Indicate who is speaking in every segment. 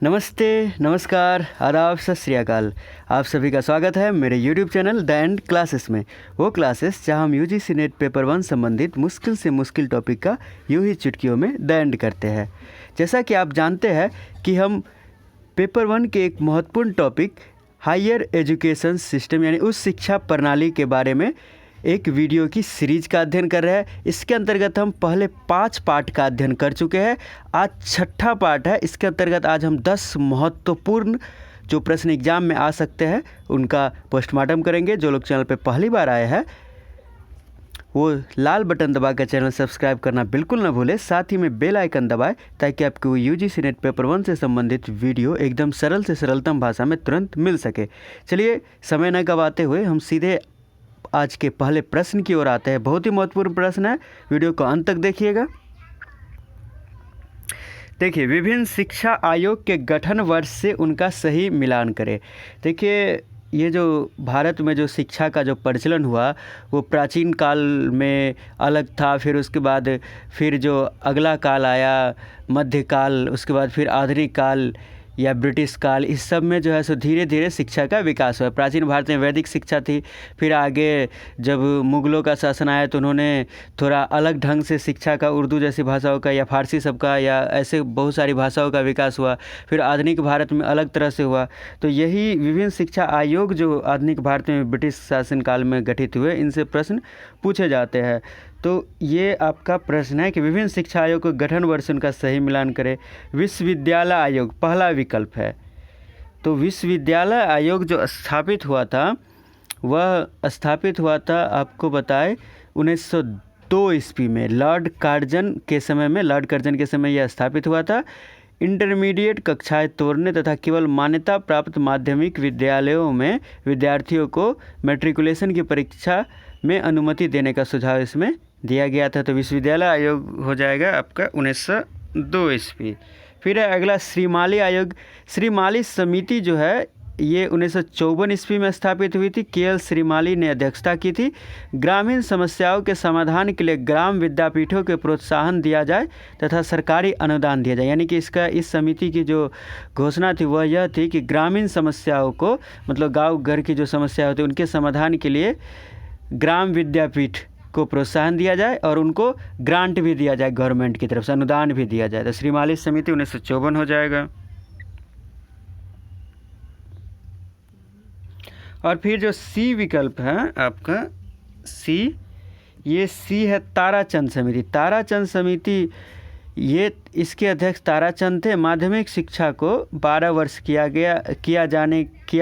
Speaker 1: नमस्ते, नमस्कार, आदाब, सत श्री अकाल। आप सभी का स्वागत है मेरे YouTube channel the end classes में। वो क्लासेस जहां हम UGC नेट पेपर 1 संबंधित मुश्किल से मुश्किल टॉपिक का यूं ही चुटकियों में द एंड करते हैं। जैसा कि आप जानते हैं कि हम पेपर 1 के एक महत्वपूर्ण टॉपिक हायर एजुकेशन सिस्टम यानी उच्च शिक्षा प्रणाली के बारे में एक वीडियो की सीरीज का अध्ययन कर रहे हैं। इसके अंतर्गत हम पहले 5 पार्ट का अध्ययन कर चुके हैं। आज 6ठा पार्ट है। इसके अंतर्गत आज हम 10 महत्वपूर्ण जो प्रश्न एग्जाम में आ सकते हैं उनका पोस्टमार्टम करेंगे। जो लोग चैनल पे पहली बार आए हैं वो लाल बटन दबाकर चैनल सब्सक्राइब करना बिल्कुल ना भूलें। साथ ही में बेल आइकन दबाएं ताकि आपको UGC नेट पेपर 1 से संबंधित वीडियो एकदम सरल से सरलतम भाषा में तुरंत मिल सके। चलिए समय न गवाते हुए हम सीधे आज के पहले प्रश्न की ओर आते हैं। बहुत ही महत्वपूर्ण प्रश्न है, वीडियो को अंत तक देखिएगा। देखिए, विभिन्न शिक्षा आयोग के गठन वर्ष से उनका सही मिलान करें। देखिए, ये जो भारत में जो शिक्षा का जो प्रचलन हुआ वो प्राचीन काल में अलग था, फिर उसके बाद फिर जो अगला काल आया मध्यकाल, उसके बाद फिर आधुनिक काल या ब्रिटिश काल, इस सब में जो है सो धीरे धीरे शिक्षा का विकास हुआ। प्राचीन भारत में वैदिक शिक्षा थी, फिर आगे जब मुग़लों का शासन आया तो उन्होंने थोड़ा अलग ढंग से शिक्षा का उर्दू जैसी भाषाओं का या फारसी सब का या ऐसे बहुत सारी भाषाओं का विकास हुआ। फिर आधुनिक भारत में अलग तरह से हुआ। तो यही विभिन्न शिक्षा आयोग जो आधुनिक भारत में ब्रिटिश शासन काल में गठित हुए, इनसे प्रश्न पूछे जाते हैं। तो ये आपका प्रश्न है कि विभिन्न शिक्षा आयोग को गठन वर्ष उनका सही मिलान करें। विश्वविद्यालय आयोग पहला विकल्प है। तो विश्वविद्यालय आयोग जो स्थापित हुआ था वह स्थापित हुआ था, आपको बताए 1902 ईस्वी में लॉर्ड कार्जन के समय यह स्थापित हुआ था। इंटरमीडिएट कक्षाएं तोड़ने तथा केवल मान्यता प्राप्त माध्यमिक विद्यालयों में विद्यार्थियों को मैट्रिकुलेशन की परीक्षा में अनुमति देने का सुझाव इसमें दिया गया था। तो विश्वविद्यालय आयोग हो जाएगा आपका 1902 ईस्वी। फिर है अगला श्रीमाली आयोग। श्रीमाली समिति जो है ये 1954 ईस्वी में स्थापित हुई थी। KL श्रीमाली ने अध्यक्षता की थी। ग्रामीण समस्याओं के समाधान के लिए ग्राम विद्यापीठों के प्रोत्साहन दिया जाए तथा सरकारी अनुदान दिया जाए। यानी कि इस समिति की जो घोषणा थी वह यह थी कि ग्रामीण समस्याओं को, मतलब गाँव घर की जो समस्या होती है उनके समाधान के लिए ग्राम विद्यापीठ को प्रोत्साहन दिया जाए और उनको ग्रांट भी दिया जाए, गवर्नमेंट की तरफ से अनुदान भी दिया जाए। तो श्रीमाली समिति 1954 हो जाएगा। और फिर जो C विकल्प है आपका C, ये C है ताराचंद समिति। ताराचंद समिति ये इसके अध्यक्ष ताराचंद थे। माध्यमिक शिक्षा को 12 वर्ष किया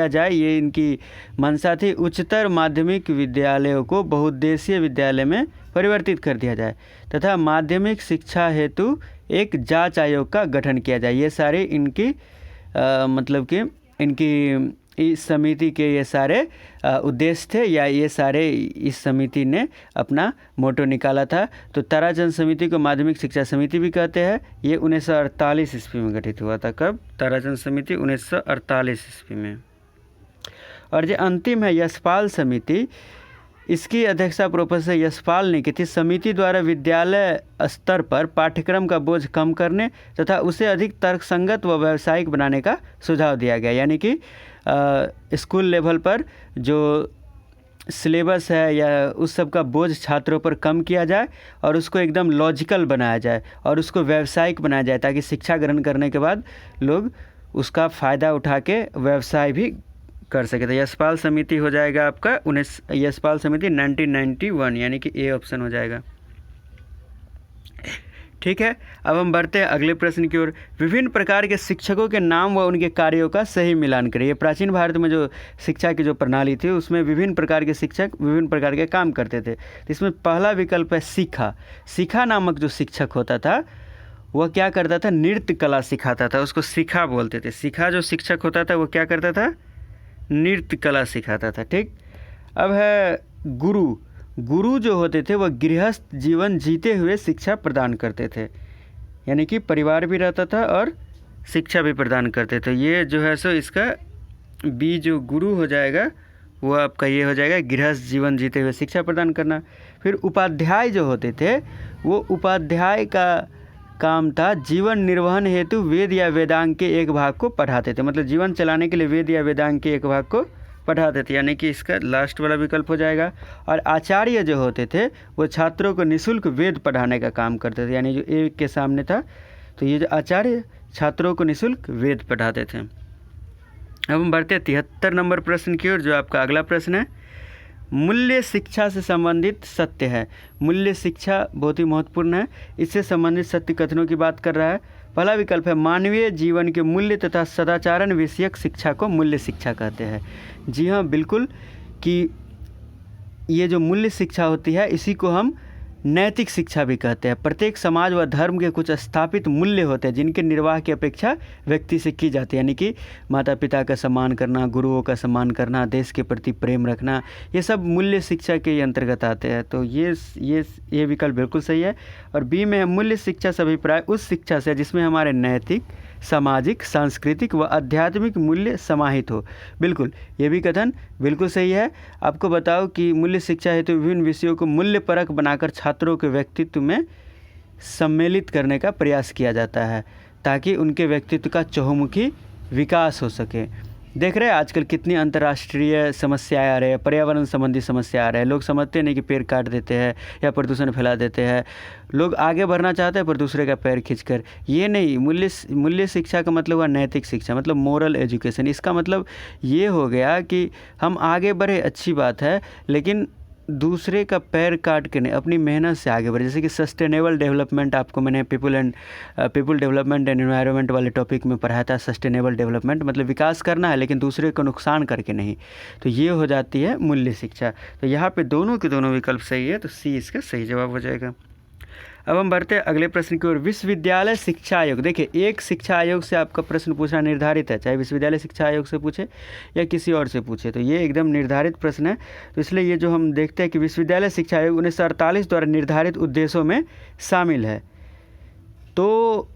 Speaker 1: जाए ये इनकी मंशा थी। उच्चतर माध्यमिक विद्यालयों को बहुउद्देशीय विद्यालय में परिवर्तित कर दिया जाए तथा माध्यमिक शिक्षा हेतु एक जांच आयोग का गठन किया जाए। ये सारे इनकी मतलब कि इनकी इस समिति के ये सारे उद्देश्य थे, या ये सारे इस समिति ने अपना मोटो निकाला था। तो ताराचंद समिति को माध्यमिक शिक्षा समिति भी कहते हैं। ये 1948 ईस्वी में गठित हुआ था। कब? ताराचंद समिति 1948 ईस्वी में। और जो अंतिम है यशपाल समिति, इसकी अध्यक्षता प्रोफेसर यशपाल ने की थी। समिति द्वारा विद्यालय स्तर पर पाठ्यक्रम का बोझ कम करने तथा उसे अधिक तर्कसंगत व व्यावसायिक बनाने का सुझाव दिया गया। यानी कि स्कूल लेवल पर जो सिलेबस है या उस सब का बोझ छात्रों पर कम किया जाए और उसको एकदम लॉजिकल बनाया जाए और उसको व्यावसायिक बनाया जाए ताकि शिक्षा ग्रहण करने के बाद लोग उसका फ़ायदा उठा के व्यवसाय भी कर सके। तो यशपाल समिति हो जाएगा आपका यशपाल समिति 1991, यानी कि A ऑप्शन हो जाएगा। ठीक है, अब हम बढ़ते हैं अगले प्रश्न की ओर। विभिन्न प्रकार के शिक्षकों के नाम व उनके कार्यों का सही मिलान करें। ये प्राचीन भारत में जो शिक्षा की जो प्रणाली थी उसमें विभिन्न प्रकार के शिक्षक विभिन्न प्रकार के काम करते थे। तो इसमें पहला विकल्प है शिखा। शिखा नामक जो शिक्षक होता था वह क्या करता था? नृत्य कला सिखाता था, उसको शिखा बोलते थे। शिखा जो शिक्षक होता था वो क्या करता था? नृत्य कला सिखाता था। ठीक। अब है गुरु। गुरु जो होते थे वह गृहस्थ जीवन जीते हुए शिक्षा प्रदान करते थे, यानी कि परिवार भी रहता था और शिक्षा भी प्रदान करते थे। ये जो है सो इसका B जो गुरु हो जाएगा वो आपका ये हो जाएगा गृहस्थ जीवन जीते हुए शिक्षा प्रदान करना। फिर उपाध्याय जो होते थे वो उपाध्याय का काम था जीवन निर्वहन हेतु वेद या वेदांग के एक भाग को पढ़ाते थे। मतलब जीवन चलाने के लिए वेद या वेदांग के एक भाग को पढ़ाते थे, यानी कि इसका लास्ट वाला विकल्प हो जाएगा। और आचार्य जो होते थे वो छात्रों को निःशुल्क वेद पढ़ाने का काम करते थे, यानी जो एक के सामने था तो ये जो आचार्य छात्रों को निःशुल्क वेद पढ़ाते थे। अब हम बढ़ते 73 नंबर प्रश्न की ओर, जो आपका अगला प्रश्न है। मूल्य शिक्षा से संबंधित सत्य है। मूल्य शिक्षा बहुत ही महत्वपूर्ण है, इससे संबंधित सत्य कथनों की बात कर रहा है। पहला विकल्प है मानवीय जीवन के मूल्य तथा सदाचारण विषयक शिक्षा को मूल्य शिक्षा कहते हैं। जी हाँ, बिल्कुल, कि ये जो मूल्य शिक्षा होती है इसी को हम नैतिक शिक्षा भी कहते हैं। प्रत्येक समाज व धर्म के कुछ स्थापित मूल्य होते हैं जिनके निर्वाह की अपेक्षा व्यक्ति से की जाती है, यानी कि माता पिता का सम्मान करना, गुरुओं का सम्मान करना, देश के प्रति प्रेम रखना, ये सब मूल्य शिक्षा के अंतर्गत आते हैं। तो ये विकल्प बिल्कुल सही है। और बी में मूल्य शिक्षा से अभिप्राय उस शिक्षा से जिसमें हमारे नैतिक, सामाजिक, सांस्कृतिक व आध्यात्मिक मूल्य समाहित हो। बिल्कुल, ये भी कथन बिल्कुल सही है। आपको बताओ कि मूल्य शिक्षा हेतु विभिन्न विषयों को मूल्य परक बनाकर छात्रों के व्यक्तित्व में सम्मिलित करने का प्रयास किया जाता है ताकि उनके व्यक्तित्व का चहुमुखी विकास हो सके। देख रहे हैं आजकल कितनी अंतर्राष्ट्रीय समस्याएं आ रही है, पर्यावरण संबंधी समस्या आ रहा है। लोग समझते नहीं कि पेड़ काट देते हैं या प्रदूषण फैला देते हैं। लोग आगे बढ़ना चाहते हैं पर दूसरे का पैर खींचकर। ये नहीं, मूल्य शिक्षा का मतलब हुआ नैतिक शिक्षा, मतलब मोरल एजुकेशन। इसका मतलब ये हो गया कि हम आगे बढ़े, अच्छी बात है, लेकिन दूसरे का पैर काट के नहीं, अपनी मेहनत से आगे बढ़े। जैसे कि सस्टेनेबल डेवलपमेंट, आपको मैंने पीपल डेवलपमेंट एंड एनवायरनमेंट वाले टॉपिक में पढ़ाया था। सस्टेनेबल डेवलपमेंट मतलब विकास करना है लेकिन दूसरे को नुकसान करके नहीं। तो ये हो जाती है मूल्य शिक्षा। तो यहाँ पे दोनों के दोनों विकल्प सही है, तो सी इसका सही जवाब हो जाएगा। अब हम बढ़ते हैं अगले प्रश्न की ओर। विश्वविद्यालय शिक्षा आयोग, देखिए एक शिक्षा आयोग से आपका प्रश्न पूछना निर्धारित है, चाहे विश्वविद्यालय शिक्षा आयोग से पूछे या किसी और से पूछे, तो ये एकदम निर्धारित प्रश्न है। तो इसलिए ये जो हम देखते हैं कि विश्वविद्यालय शिक्षा आयोग 1948 द्वारा निर्धारित उद्देश्यों में शामिल है। तो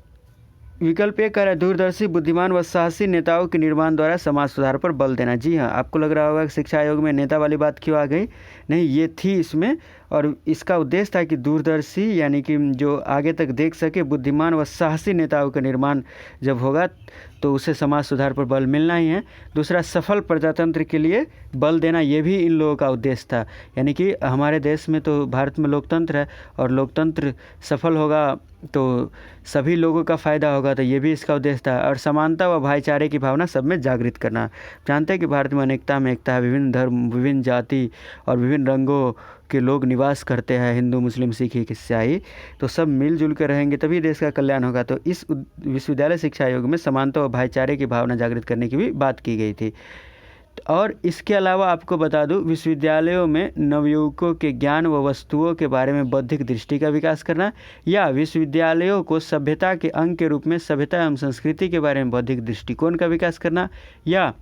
Speaker 1: विकल्प एक कह रहा है दूरदर्शी, बुद्धिमान व साहसी नेताओं के निर्माण द्वारा समाज सुधार पर बल देना। जी हाँ, आपको लग रहा होगा कि शिक्षा आयोग में नेता वाली बात क्यों आ गई, नहीं, ये थी इसमें। और इसका उद्देश्य था कि दूरदर्शी यानी कि जो आगे तक देख सके, बुद्धिमान व साहसी नेताओं का निर्माण जब होगा तो उसे समाज सुधार पर बल मिलना ही है। दूसरा, सफल प्रजातंत्र के लिए बल देना, ये भी इन लोगों का उद्देश्य था। यानी कि हमारे देश में तो भारत में लोकतंत्र है और लोकतंत्र सफल होगा तो सभी लोगों का फ़ायदा होगा, तो ये भी इसका उद्देश्य था। और समानता व भाईचारे की भावना सब में जागृत करना। जानते हैं कि भारत में अनेकता में एकता है, विभिन्न धर्म, विभिन्न जाति और विभिन्न रंगों के लोग निवास करते हैं, हिंदू, मुस्लिम, सिख, ईसाई, तो सब मिलजुल कर रहेंगे तभी देश का कल्याण होगा। तो इस विश्वविद्यालय शिक्षा आयोग में समानता व भाईचारे की भावना जागृत करने की भी बात की गई थी। और इसके अलावा आपको बता दूं, विश्वविद्यालयों में नवयुवकों के ज्ञान व वस्तुओं के बारे में बौद्धिक दृष्टि का विकास करना, या विश्वविद्यालयों को सभ्यता के अंग के रूप में सभ्यता एवं संस्कृति के बारे में बौद्धिक दृष्टिकोण का विकास करना, या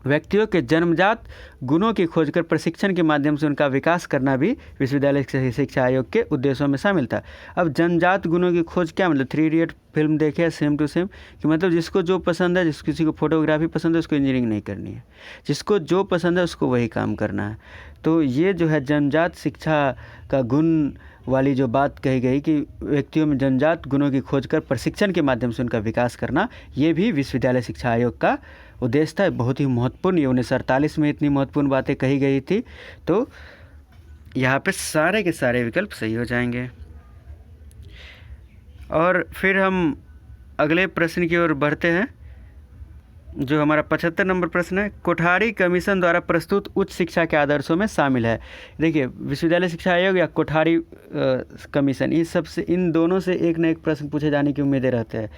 Speaker 1: व्यक्तियों के जन्मजात गुणों की खोज कर प्रशिक्षण के माध्यम से उनका विकास करना भी विश्वविद्यालय शिक्षा आयोग के उद्देश्यों में शामिल था। अब जन्मजात गुणों की खोज क्या मतलब, 3 इडियट फिल्म देखे सेम टू सेम, कि मतलब जिसको जो पसंद है, जिस किसी को फोटोग्राफी पसंद है उसको इंजीनियरिंग नहीं करनी है, जिसको जो पसंद है उसको वही काम करना है। तो ये जो है जन्मजात शिक्षा का गुण वाली जो बात कही गई कि व्यक्तियों में जन्मजात गुणों की खोज कर प्रशिक्षण के माध्यम से उनका विकास करना, ये भी विश्वविद्यालय शिक्षा आयोग का उद्देश्य था। बहुत ही महत्वपूर्ण, ये 1948 में इतनी महत्वपूर्ण बातें कही गई थी। तो यहाँ पे सारे के सारे विकल्प सही हो जाएंगे। और फिर हम अगले प्रश्न की ओर बढ़ते हैं, जो हमारा 75 नंबर प्रश्न है। कोठारी कमीशन द्वारा प्रस्तुत उच्च शिक्षा के आदर्शों में शामिल है। देखिए, विश्वविद्यालय शिक्षा आयोग या कोठारी कमीशन, इन दोनों से एक न एक प्रश्न पूछे जाने की उम्मीदें रहते हैं।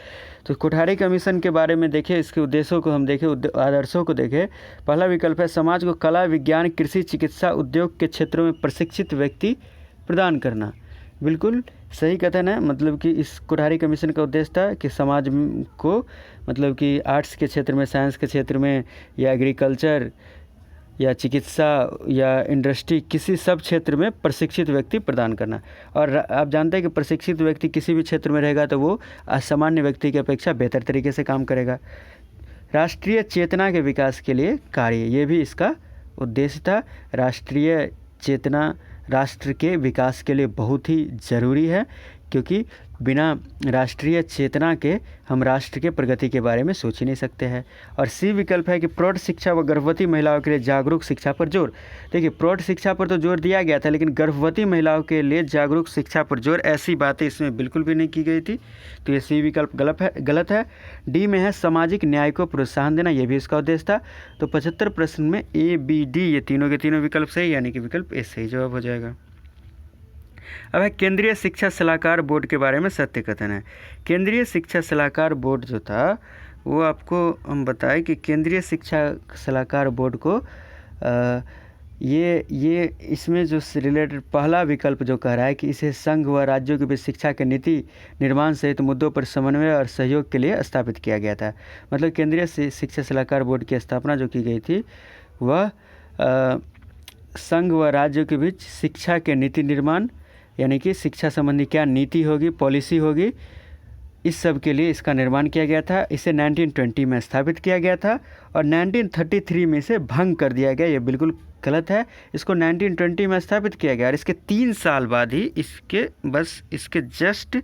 Speaker 1: तो कोठारी कमीशन के बारे में देखें, इसके उद्देश्यों को हम देखें, आदर्शों को देखें। पहला विकल्प है समाज को कला, विज्ञान, कृषि, चिकित्सा, उद्योग के क्षेत्रों में प्रशिक्षित व्यक्ति प्रदान करना। बिल्कुल सही कथन है। मतलब कि इस कोठारी कमीशन का उद्देश्य था कि समाज को, मतलब कि आर्ट्स के क्षेत्र में, साइंस के क्षेत्र में, या एग्रीकल्चर या चिकित्सा या इंडस्ट्री, किसी सब क्षेत्र में प्रशिक्षित व्यक्ति प्रदान करना। और आप जानते हैं कि प्रशिक्षित व्यक्ति किसी भी क्षेत्र में रहेगा तो वो असामान्य व्यक्ति की अपेक्षा बेहतर तरीके से काम करेगा। राष्ट्रीय चेतना के विकास के लिए कार्य, ये भी इसका उद्देश्य था। राष्ट्रीय चेतना राष्ट्र के विकास के लिए बहुत ही ज़रूरी है, क्योंकि बिना राष्ट्रीय चेतना के हम राष्ट्र के प्रगति के बारे में सोच ही नहीं सकते हैं। और सी विकल्प है कि प्रौढ़ शिक्षा व गर्भवती महिलाओं के लिए जागरूक शिक्षा पर जोर। देखिए, प्रौढ़ शिक्षा पर तो जोर दिया गया था, लेकिन गर्भवती महिलाओं के लिए जागरूक शिक्षा पर जोर, ऐसी बातें इसमें बिल्कुल भी नहीं की गई थी। तो ये सी विकल्प गलत है। डी में है सामाजिक न्याय को प्रोत्साहन देना, ये भी इसका उद्देश्य था। तो 75 प्रश्न में ए, बी, डी ये तीनों के तीनों विकल्प सही, यानी कि विकल्प ए सही जवाब हो जाएगा। अब है केंद्रीय शिक्षा सलाहकार बोर्ड के बारे में सत्य कथन है। केंद्रीय शिक्षा सलाहकार बोर्ड जो था वो आपको हम बताएं कि केंद्रीय शिक्षा सलाहकार बोर्ड को ये इसमें जो रिलेटेड पहला विकल्प जो कह रहा है कि इसे संघ व राज्यों के बीच शिक्षा के नीति निर्माण सहित मुद्दों पर समन्वय और सहयोग के लिए स्थापित किया गया था। मतलब केंद्रीय शिक्षा सलाहकार बोर्ड की स्थापना जो की गई थी वह संघ व राज्यों के बीच शिक्षा के नीति निर्माण, यानी कि शिक्षा संबंधी क्या नीति होगी, पॉलिसी होगी, इस सब के लिए इसका निर्माण किया गया था। इसे 1920 में स्थापित किया गया था और 1933 में इसे भंग कर दिया गया। ये बिल्कुल गलत है। इसको 1920 में स्थापित किया गया और इसके 3 साल बाद ही इसके जस्ट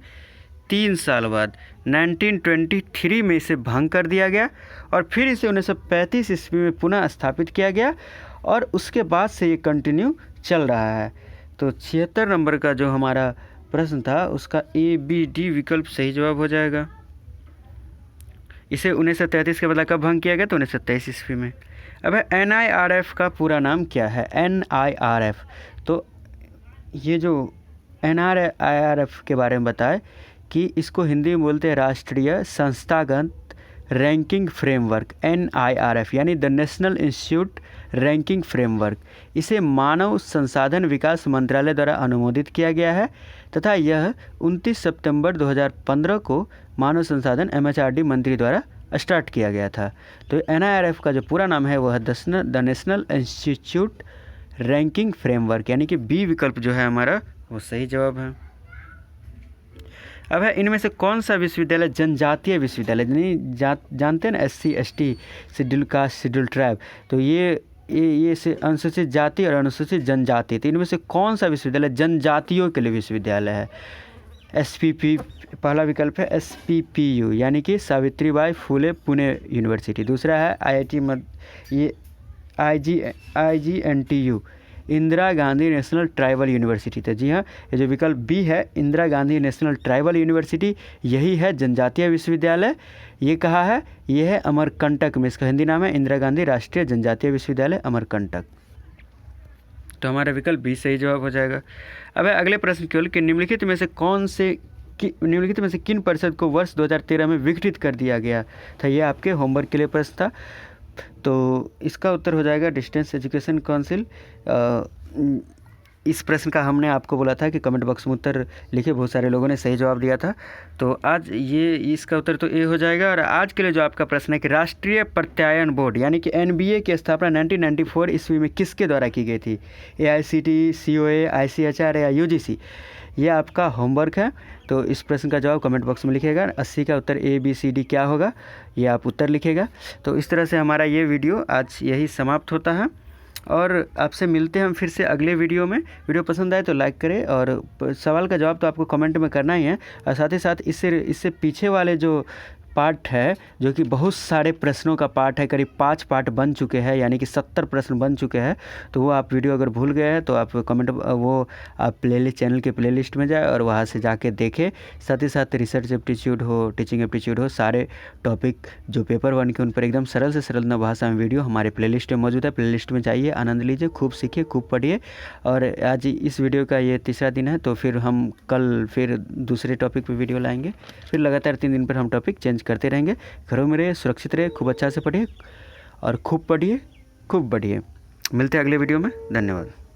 Speaker 1: 3 साल बाद 1923 में इसे भंग कर दिया गया और फिर इसे 1935 ईस्वी में पुनः स्थापित किया गया और उसके बाद से ये कंटिन्यू चल रहा है। तो 76 नंबर का जो हमारा प्रश्न था उसका ए, बी, डी विकल्प सही जवाब हो जाएगा। इसे 1933 के बदला कब भंग किया गया? तो 1923 ईस्वी में। अब है NIRF का पूरा नाम क्या है? NIRF। तो ये जो NIRF के बारे में बताए कि इसको हिंदी में बोलते हैं राष्ट्रीय संस्थागत रैंकिंग फ्रेमवर्क, NIRF यानी the national institute ranking framework. इसे मानव संसाधन विकास मंत्रालय द्वारा अनुमोदित किया गया है तथा यह 29 सितंबर 2015 को मानव संसाधन MHRD मंत्री द्वारा स्टार्ट किया गया था। तो NIRF का जो पूरा नाम है वह है the national institute ranking framework, यानी कि बी विकल्प जो है हमारा वो सही जवाब है। अब है इनमें से कौन सा विश्वविद्यालय जनजातीय विश्वविद्यालय, नहीं जानते हैं ना, SC ST schedule caste schedule tribe, तो ये से अनुसूचित जाति और अनुसूचित जनजाति, तो इनमें से कौन सा विश्वविद्यालय जनजातियों के लिए विश्वविद्यालय है? SPP पहला विकल्प है SPPU यानी कि सावित्रीबाई फुले पुणे यूनिवर्सिटी। दूसरा है IGNTU Indira Gandhi national tribal university. तो जी हाँ, ये जो विकल्प बी है Indira Gandhi national tribal university, यही है जनजातीय विश्वविद्यालय। ये कहाँ है? ये है अमरकंटक में, इसका हिंदी नाम है इंदिरा गांधी राष्ट्रीय जनजातीय विश्वविद्यालय अमरकंटक। तो हमारा विकल्प बी सही जवाब हो जाएगा। अब है अगले प्रश्न केवल कि निम्नलिखित में से किन परिषद को वर्ष 2013 में विघटित कर दिया गया था? ये आपके होमवर्क के लिए प्रश्न था। तो इसका उत्तर हो जाएगा डिस्टेंस एजुकेशन काउंसिल। इस प्रश्न का हमने आपको बोला था कि कमेंट बॉक्स में उत्तर लिखे, बहुत सारे लोगों ने सही जवाब दिया था। तो आज इसका उत्तर तो ए हो जाएगा। और आज के लिए जो आपका प्रश्न है कि राष्ट्रीय प्रत्यायन बोर्ड यानी कि NBA की स्थापना 1994 ईस्वी में किसके द्वारा की गई थी? AICTE, COA, ICHR या UGC? ये आपका होमवर्क है। तो इस प्रश्न का जवाब कमेंट बॉक्स में लिखिएगा। 80 का उत्तर ABCD क्या होगा, ये आप उत्तर लिखिएगा। तो इस तरह से हमारा ये वीडियो आज यही समाप्त होता है और आपसे मिलते हैं हम फिर से अगले वीडियो में। वीडियो पसंद आए तो लाइक करें और सवाल का जवाब तो आपको कमेंट में करना ही है। और साथ ही साथ इससे पीछे वाले जो पार्ट है, जो कि बहुत सारे प्रश्नों का पार्ट है, करीब 5 पार्ट बन चुके हैं, यानी कि 70 प्रश्न बन चुके हैं। तो वो आप वीडियो अगर भूल गए हैं तो आप आप चैनल के प्लेलिस्ट में जाए और वहाँ से जाके देखें। साथ ही साथ रिसर्च एप्टीट्यूड हो, टीचिंग एप्टीट्यूड हो, सारे टॉपिक जो पेपर 1 के उन पर एकदम सरल से सरल भाषा में वीडियो हमारे प्लेलिस्ट में मौजूद है। प्लेलिस्ट में जाइए, आनंद लीजिए, खूब सीखिए, खूब पढ़िए। और आज इस वीडियो का ये तीसरा दिन है, तो फिर हम कल फिर दूसरे टॉपिक पर वीडियो लाएंगे। फिर लगातार 3 दिन पर हम टॉपिक चेंज करते रहेंगे। घरों में रहिए, सुरक्षित रहिए, खूब अच्छा से पढ़िए और खूब पढ़िए, खूब बढ़िए। मिलते हैं अगले वीडियो में। धन्यवाद।